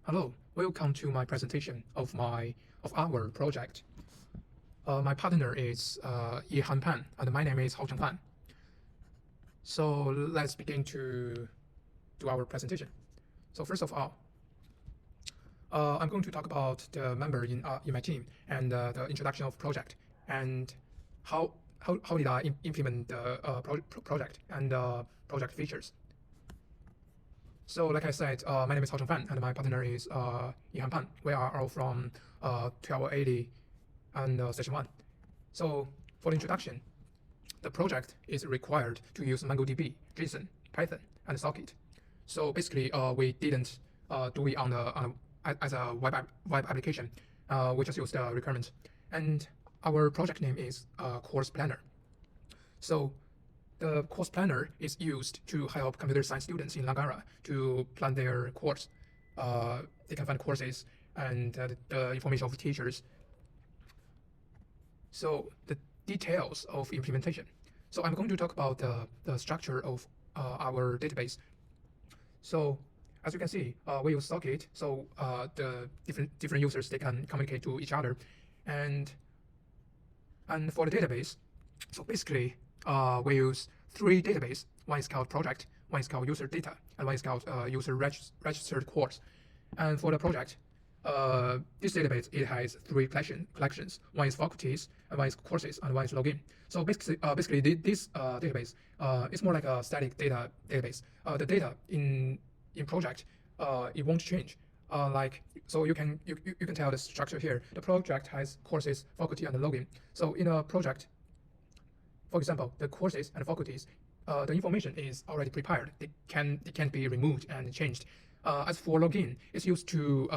Hello, welcome to my presentation of our project. My partner is YiHan Pan, and my name is Haocheng Fan. So let's begin to do our presentation. So first of all, I'm going to talk about the member in my team and the introduction of project and how did I implement the project and project features. So like I said, my name is Haocheng Fan and my partner is YiHan Pan. We are all from 1280 and session 1. So for the introduction, the project is required to use MongoDB, JSON, Python, and Socket. So basically, we didn't do it as a web application. We just used the requirement. And our project name is Course Planner. So the course planner is used to help computer science students in Langara to plan their course. They can find courses and the information of teachers. So the details of implementation. So I'm going to talk about the structure of our database. So as you can see, we use Socket, so the different users, they can communicate to each other. And for the database, so basically, we use 3 databases. One is called project, one is called user data, and one is called user registered course. And for the project, this database, it has 3 collections. One is faculties, and one is courses, and one is login. So basically this database is more like a static database. The data in project, it won't change. So you can tell the structure here. The project has courses, faculty, and login. So in a project, for example, the courses and faculties, the information is already prepared. It can be removed and changed. As for login, it's used to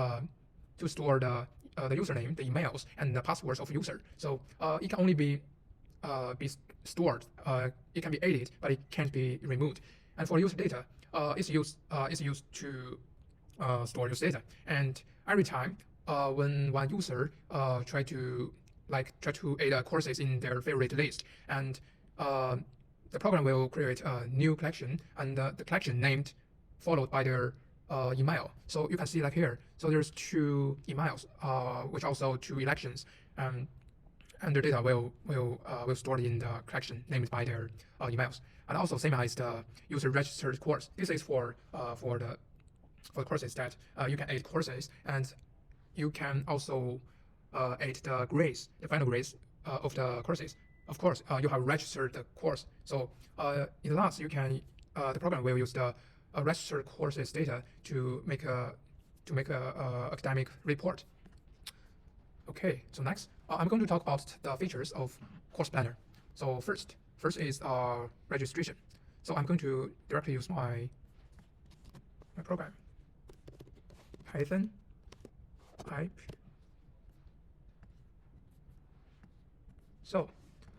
store the username, the emails, and the passwords of user. So it can only be stored. It can be edited, but it can't be removed. And for user data, it's used to store user data. And every time when one user try to add courses in their favorite list, and the program will create a new collection, and the collection named followed by their email. So you can see like here. So there's 2 emails, which also 2 elections, and their data will stored in the collection named by their emails. And also same as the user registered course. This is for the courses that you can add courses, and you can also add the grades, the final grades of the courses. Of course, you have registered the course. So in the last, the program will use the registered courses data to make a academic report. Okay, so next, I'm going to talk about the features of Course Planner. So first is registration. So I'm going to directly use my program, Python pipe. So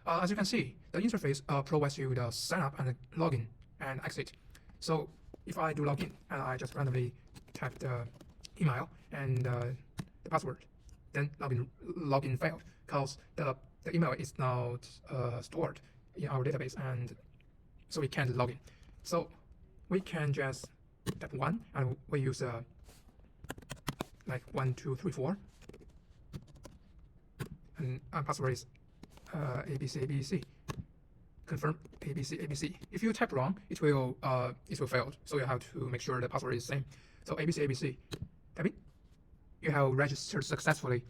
as you can see, the interface provides you the sign up and login and exit. So if I do login and I just randomly type the email and the password, then login failed because the email is not stored in our database, and so we can't log in. So we can just type 1 and we use like 1, 2, 3, 4, and our password is ABC. Confirm ABC. If you type wrong, it will fail. So you have to make sure the password is the same. So ABC. Type it. You have registered successfully.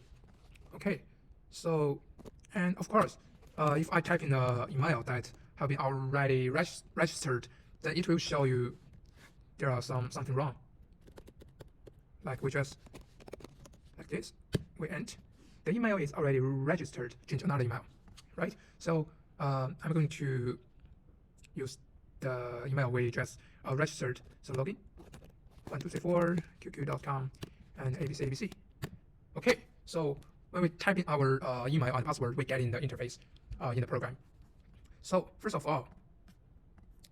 Okay. So, and of course, if I type in an email that have been already registered, then it will show you there are something wrong. Like we just like this, we enter. The email is already registered. Change another email, right? So I'm going to use the email we just registered. So login 1234 qq.com and ABC. Okay, so when we type in our email and password, we get in the interface in the program. So first of all,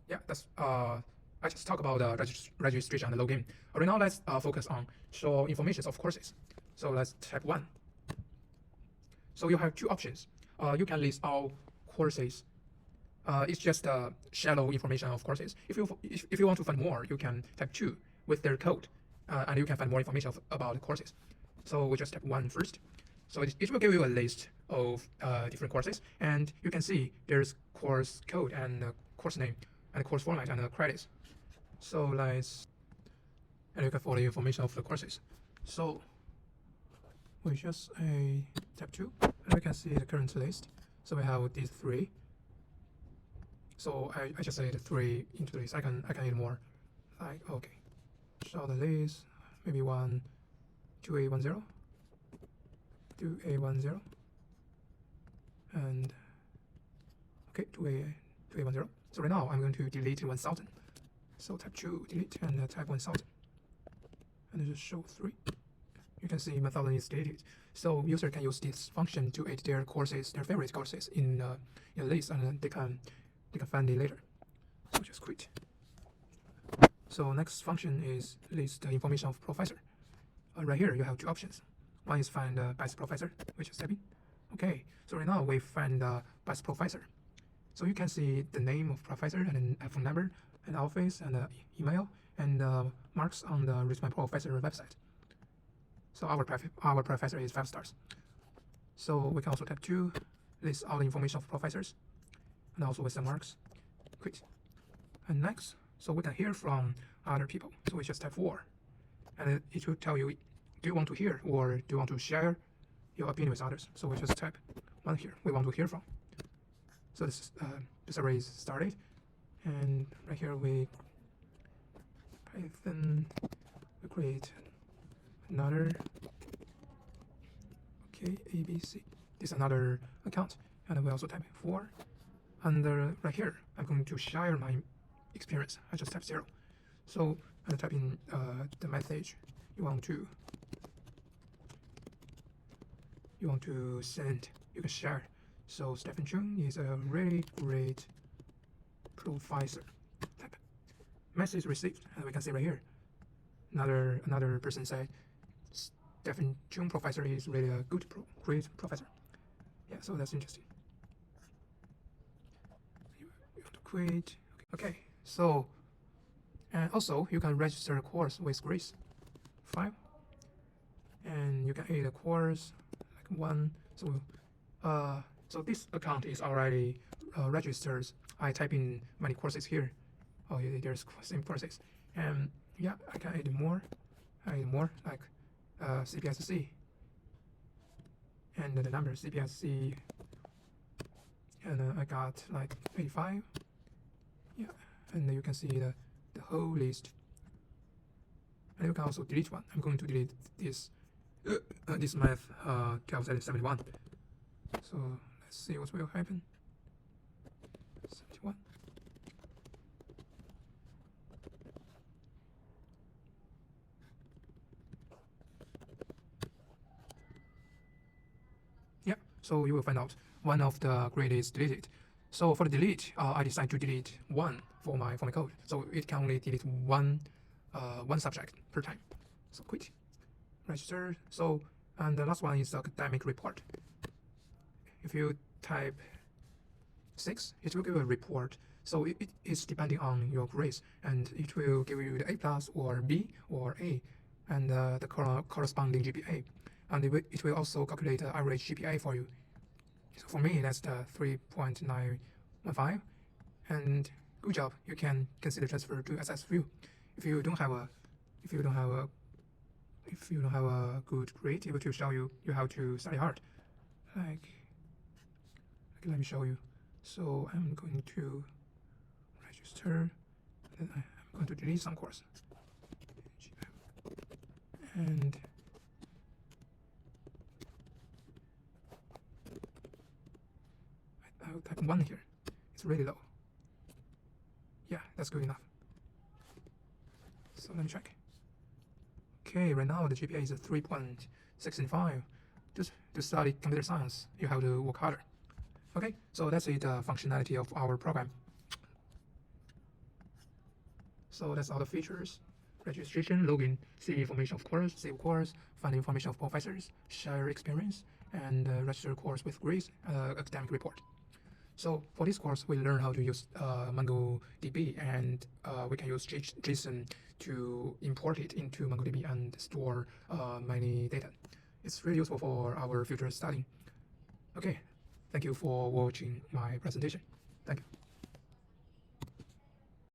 yeah, that's I just talk about registration and login. Right now, let's focus on show information of courses. So let's type 1. So you have 2 options. You can list all courses. It's just shallow information of courses. If you want to find more, you can type 2 with their code. and you can find more information about the courses. So we just step 1 first. So it will give you a list of different courses, and you can see there's course code and course name and course format and credits. So and you can follow the information of the courses. So we just step 2, and we can see the current list. So we have these 3. So I just add 3 into this. I can add more. Like okay, show the list, maybe 2810, 2810, and okay, 2810. So right now I'm going to delete 1000. So type 2 delete and type 1000, and just show 3. You can see 1000 is deleted. So user can use this function to add their courses, their favorite courses in a list, and they can find it later. So just quit. So next function is list the information of professor. Right here you have 2 options. One is find the best professor, which is typing. Okay, so right now we find the best professor. So you can see the name of professor and then a phone number and office and email and marks on the Reach My Professor website. So our professor is 5 stars. So we can also type 2, list all the information of professors, and also with the marks. Quit. And next, so we can hear from other people. So we just type 4, and it will tell you, do you want to hear or do you want to share your opinion with others? So we just type 1 here. We want to hear from. So this array is started, and right here we create another. Okay, ABC. This is another account, and we also type 4. And right here, I'm going to share my experience. I just type 0. So I type in the message you want to send. You can share. So Stephen Chung is a really great professor. Type message received, and we can see right here. Another person said Stephen Chung professor is really a great professor. Yeah, so that's interesting. You have to quit. Okay, so and also you can register a course with Grace 5, and you can add a course like 1. So this account is already registered. I type in many courses here. Oh, yeah, there's same courses, and yeah, I can add more. Like CPSC, and the number CPSC, and I got like 85. Yeah, and you can see the whole list, and you can also delete one. I'm going to delete this this math 1271. So let's see what will happen. 71. Yeah, so you will find out one of the grade is deleted. So for the delete, I decided to delete 1 for my code. So it can only delete one subject per time. So quit. Register. So and the last one is the academic report. If you type 6, it will give a report. So it is depending on your grades, and it will give you the A+ or B or A, and the corresponding GPA, and it will also calculate the average GPA for you. So for me, that's the 3.915, and good job. You can consider transfer to SS view. If you don't have a good grade, it will show you have to study hard. Like let me show you. So I'm going to register, then I'm going to delete some course, and I'll type 1 here. It's really low. Yeah, that's good enough. So let me check. Okay, right now the GPA is 3.65. Just to study computer science, you have to work harder. Okay, so that's it, the functionality of our program. So that's all the features: registration, login, see information of course, save course, find information of professors, share experience, and register course with grades, academic report. So for this course, we learn how to use MongoDB, and we can use JSON to import it into MongoDB and store many data. It's really useful for our future studying. Okay, thank you for watching my presentation. Thank you.